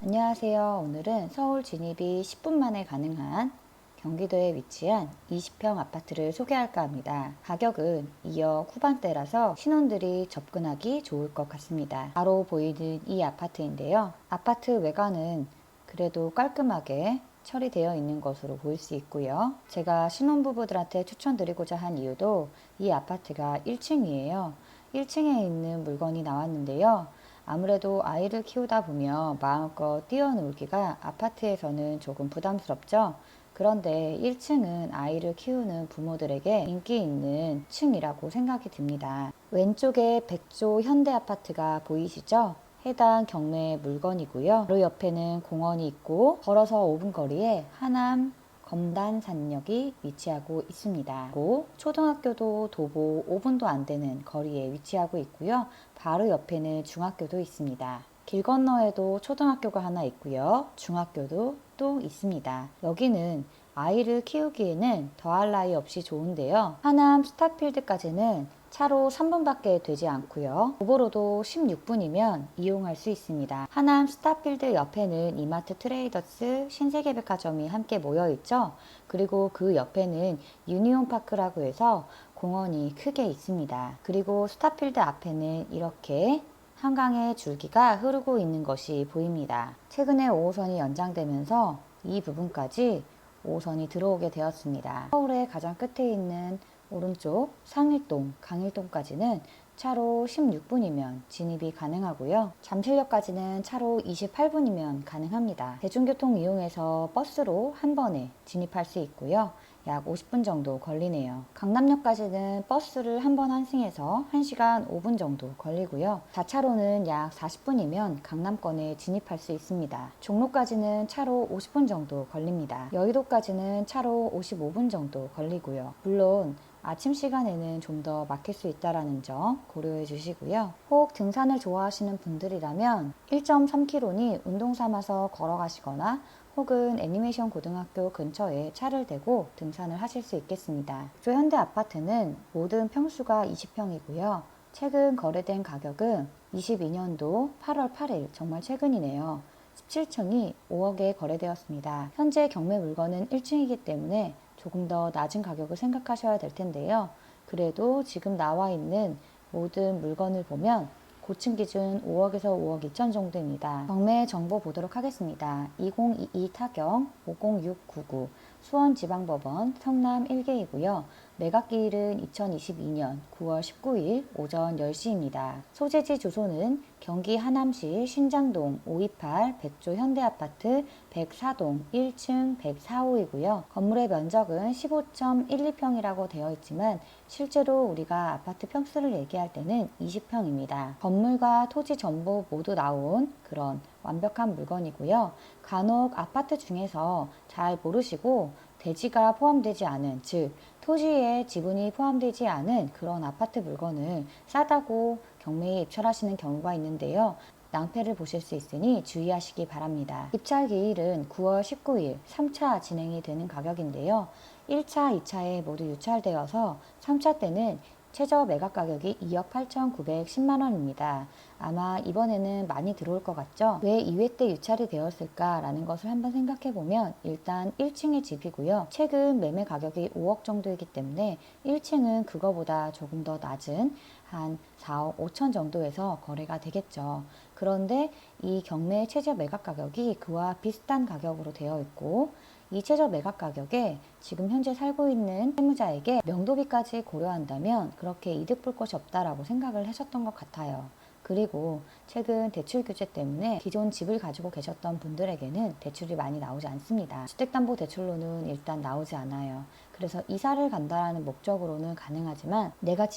안녕하세요. 오늘은 서울 진입이 10분 만에 가능한 경기도에 위치한 20평 아파트를 소개할까 합니다. 가격은 2억 후반대라서 신혼들이 접근하기 좋을 것 같습니다. 바로 보이는 이 아파트인데요. 아파트 외관은 그래도 깔끔하게 처리되어 있는 것으로 보일 수 있고요. 제가 신혼부부들한테 추천드리고자 한 이유도 이 아파트가 1층이에요. 1층에 있는 물건이 나왔는데요. 아무래도 아이를 키우다 보면 마음껏 뛰어놀기가 아파트에서는 조금 부담스럽죠. 그런데 1층은 아이를 키우는 부모들에게 인기 있는 층이라고 생각이 듭니다. 왼쪽에 백조 현대아파트가 보이시죠? 해당 경매 물건이고요. 바로 옆에는 공원이 있고 걸어서 5분 거리에 하남 검단산역이 위치하고 있습니다. 그리고 초등학교도 도보 5분도 안 되는 거리에 위치하고 있고요. 바로 옆에는 중학교도 있습니다. 길 건너에도 초등학교가 하나 있고요. 중학교도 또 있습니다. 여기는 아이를 키우기에는 더할 나위 없이 좋은데요. 하남 스타필드까지는 차로 3분밖에 되지 않고요. 도보로도 16분이면 이용할 수 있습니다. 하남 스타필드 옆에는 이마트 트레이더스, 신세계백화점이 함께 모여 있죠. 그리고 그 옆에는 유니온파크라고 해서 공원이 크게 있습니다. 그리고 스타필드 앞에는 이렇게 한강의 줄기가 흐르고 있는 것이 보입니다. 최근에 5호선이 연장되면서 이 부분까지 5호선이 들어오게 되었습니다. 서울의 가장 끝에 있는 오른쪽 상일동, 강일동까지는 차로 16분이면 진입이 가능하고요. 잠실역까지는 차로 28분이면 가능합니다. 대중교통 이용해서 버스로 한 번에 진입할 수 있고요. 약 50분 정도 걸리네요. 강남역까지는 버스를 한 번 환승해서 1시간 5분 정도 걸리고요. 4차로는 약 40분이면 강남권에 진입할 수 있습니다. 종로까지는 차로 50분 정도 걸립니다. 여의도까지는 차로 55분 정도 걸리고요. 물론 아침 시간에는 좀 더 막힐 수 있다는 점 고려해 주시고요. 혹 등산을 좋아하시는 분들이라면 1.3km니 운동 삼아서 걸어가시거나 혹은 애니메이션 고등학교 근처에 차를 대고 등산을 하실 수 있겠습니다. 저 현대 아파트는 모든 평수가 20평이고요. 최근 거래된 가격은 22년도 8월 8일, 정말 최근이네요. 17층이 5억에 거래되었습니다. 현재 경매 물건은 1층이기 때문에 조금 더 낮은 가격을 생각하셔야 될 텐데요. 그래도 지금 나와 있는 모든 물건을 보면 고층 기준 5억에서 5억 2천 정도입니다. 경매 정보 보도록 하겠습니다. 2022 타경 50699 수원지방법원 성남 1개이고요. 매각기일은 2022년 9월 19일 오전 10시입니다. 소재지 주소는 경기 하남시 신장동 528 백조 현대아파트 104동 1층 104호이고요. 건물의 면적은 15.12평이라고 되어 있지만 실제로 우리가 아파트 평수를 얘기할 때는 20평입니다. 건물과 토지 정보 모두 나온 그런 완벽한 물건이고요. 간혹 아파트 중에서 잘 모르시고 대지가 포함되지 않은, 즉 토지에 지분이 포함되지 않은 그런 아파트 물건을 싸다고 경매에 입찰하시는 경우가 있는데요. 낭패를 보실 수 있으니 주의하시기 바랍니다. 입찰 기일은 9월 19일 3차 진행이 되는 가격인데요. 1차, 2차에 모두 유찰되어서 3차 때는 최저 매각 가격이 2억 8,910만 원입니다. 아마 이번에는 많이 들어올 것 같죠? 왜 2회 때 유찰이 되었을까라는 것을 한번 생각해 보면 일단 1층의 집이고요. 최근 매매 가격이 5억 정도이기 때문에 1층은 그거보다 조금 더 낮은 한 4억 5천 정도에서 거래가 되겠죠. 그런데 이 경매 최저 매각 가격이 그와 비슷한 가격으로 되어 있고 이 최저 매각 가격에 지금 현재 살고 있는 세무자에게 명도비까지 고려한다면 그렇게 이득 볼 것이 없다라고 생각을 하셨던 것 같아요. 그리고 최근 대출 규제 때문에 기존 집을 가지고 계셨던 분들에게는 대출이 많이 나오지 않습니다. 주택담보대출로는 일단 나오지 않아요. 그래서 이사를 간다는 목적으로는 가능하지만 내가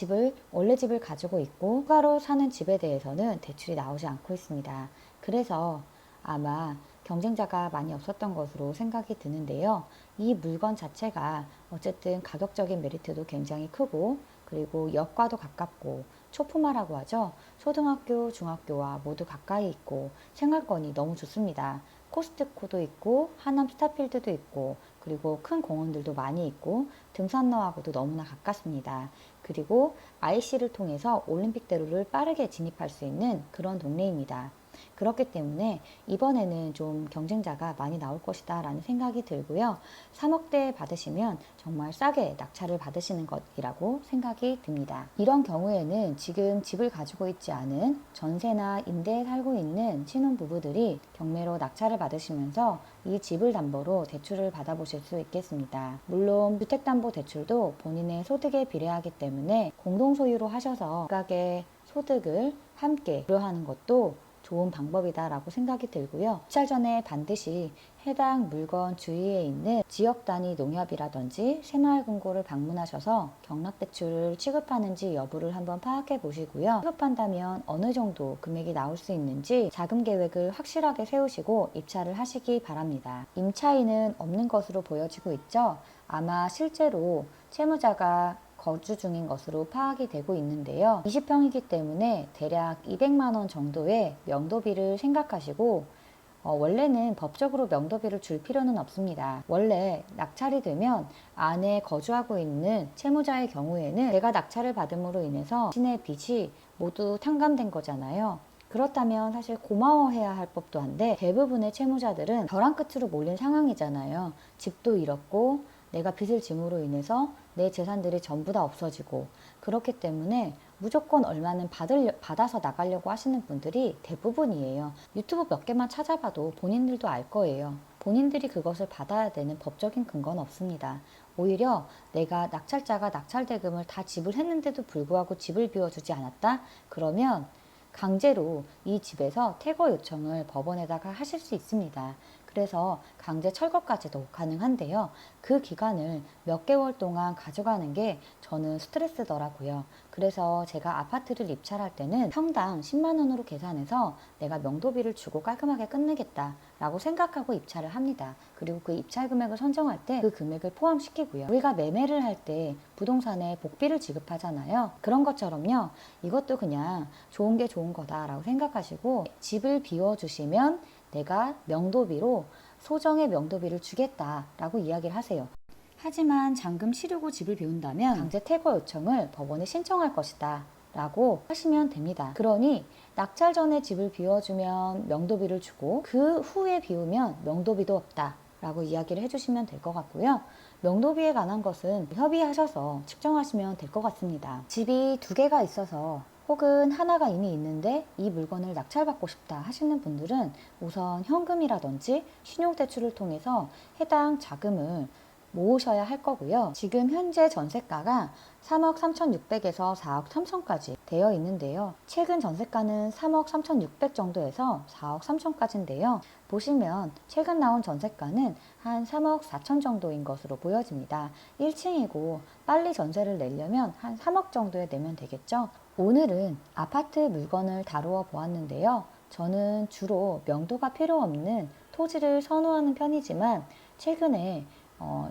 원래 집을 가지고 있고 추가로 사는 집에 대해서는 대출이 나오지 않고 있습니다. 그래서 아마 경쟁자가 많이 없었던 것으로 생각이 드는데요. 이 물건 자체가 어쨌든 가격적인 메리트도 굉장히 크고 그리고 역과도 가깝고 초품화라고 하죠. 초등학교, 중학교와 모두 가까이 있고 생활권이 너무 좋습니다. 코스트코도 있고 하남 스타필드도 있고 그리고 큰 공원들도 많이 있고 등산로하고도 너무나 가깝습니다. 그리고 IC를 통해서 올림픽대로를 빠르게 진입할 수 있는 그런 동네입니다. 그렇기 때문에 이번에는 좀 경쟁자가 많이 나올 것이다 라는 생각이 들고요. 3억대 받으시면 정말 싸게 낙찰을 받으시는 것이라고 생각이 듭니다. 이런 경우에는 지금 집을 가지고 있지 않은 전세나 임대에 살고 있는 신혼부부들이 경매로 낙찰을 받으시면서 이 집을 담보로 대출을 받아보실 수 있겠습니다. 물론 주택담보대출도 본인의 소득에 비례하기 때문에 공동소유로 하셔서 각각의 소득을 함께 고려하는 것도 좋은 방법이다라고 생각이 들고요. 입찰 전에 반드시 해당 물건 주위에 있는 지역 단위 농협이라든지 새마을금고를 방문하셔서 경락대출을 취급하는지 여부를 한번 파악해 보시고요. 취급한다면 어느 정도 금액이 나올 수 있는지 자금 계획을 확실하게 세우시고 입찰을 하시기 바랍니다. 임차인은 없는 것으로 보여지고 있죠. 아마 실제로 채무자가 거주 중인 것으로 파악이 되고 있는데요. 20평이기 때문에 대략 200만 원 정도의 명도비를 생각하시고 원래는 법적으로 명도비를 줄 필요는 없습니다. 원래 낙찰이 되면 안에 거주하고 있는 채무자의 경우에는 내가 낙찰을 받음으로 인해서 자신의 빚이 모두 탕감된 거잖아요. 그렇다면 사실 고마워해야 할 법도 한데 대부분의 채무자들은 벼랑 끝으로 몰린 상황이잖아요. 집도 잃었고 내가 빚을 짐으로 인해서 내 재산들이 전부 다 없어지고 그렇기 때문에 무조건 얼마는 받아서 나가려고 하시는 분들이 대부분이에요. 유튜브 몇 개만 찾아봐도 본인들도 알 거예요. 본인들이 그것을 받아야 되는 법적인 근거는 없습니다. 오히려 내가 낙찰자가 낙찰 대금을 다 지불했는데도 불구하고 집을 비워주지 않았다? 그러면 강제로 이 집에서 퇴거 요청을 법원에다가 하실 수 있습니다. 그래서 강제 철거까지도 가능한데요. 그 기간을 몇 개월 동안 가져가는 게 저는 스트레스더라고요. 그래서 제가 아파트를 입찰할 때는 평당 10만 원으로 계산해서 내가 명도비를 주고 깔끔하게 끝내겠다 라고 생각하고 입찰을 합니다. 그리고 그 입찰 금액을 선정할 때 그 금액을 포함시키고요. 우리가 매매를 할 때 부동산에 복비를 지급하잖아요. 그런 것처럼요. 이것도 그냥 좋은 게 좋은 거다라고 생각하시고 집을 비워주시면 내가 명도비로 소정의 명도비를 주겠다라고 이야기를 하세요. 하지만 잔금 치르고 집을 비운다면 강제 퇴거 요청을 법원에 신청할 것이다 라고 하시면 됩니다. 그러니 낙찰 전에 집을 비워주면 명도비를 주고 그 후에 비우면 명도비도 없다 라고 이야기를 해주시면 될 것 같고요. 명도비에 관한 것은 협의하셔서 측정하시면 될 것 같습니다. 집이 2개가 있어서 혹은 하나가 이미 있는데 이 물건을 낙찰받고 싶다 하시는 분들은 우선 현금이라든지 신용대출을 통해서 해당 자금을 모으셔야 할 거고요. 지금 현재 전세가가 3억 3,600에서 4억 3천까지 되어 있는데요. 최근 전세가는 3억 3,600 정도에서 4억 3천까지인데요. 보시면 최근 나온 전세가는 한 3억 4천 정도인 것으로 보여집니다. 1층이고 빨리 전세를 내려면 한 3억 정도에 내면 되겠죠. 오늘은 아파트 물건을 다루어 보았는데요. 저는 주로 명도가 필요 없는 토지를 선호하는 편이지만 최근에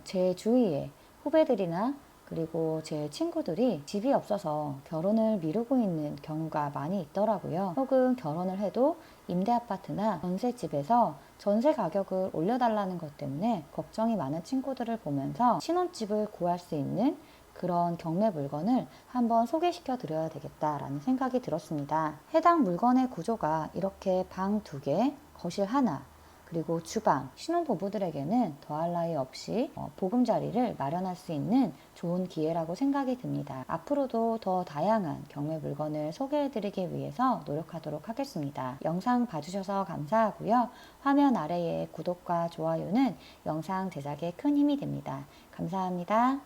제 주위에 후배들이나 그리고 제 친구들이 집이 없어서 결혼을 미루고 있는 경우가 많이 있더라고요. 혹은 결혼을 해도 임대 아파트나 전셋집에서 전세 가격을 올려달라는 것 때문에 걱정이 많은 친구들을 보면서 신혼집을 구할 수 있는 그런 경매 물건을 한번 소개시켜 드려야 되겠다라는 생각이 들었습니다. 해당 물건의 구조가 이렇게 방 2개, 거실 하나, 그리고 주방, 신혼부부들에게는 더할 나위 없이 보금자리를 마련할 수 있는 좋은 기회라고 생각이 듭니다. 앞으로도 더 다양한 경매 물건을 소개해드리기 위해서 노력하도록 하겠습니다. 영상 봐주셔서 감사하고요. 화면 아래의 구독과 좋아요는 영상 제작에 큰 힘이 됩니다. 감사합니다.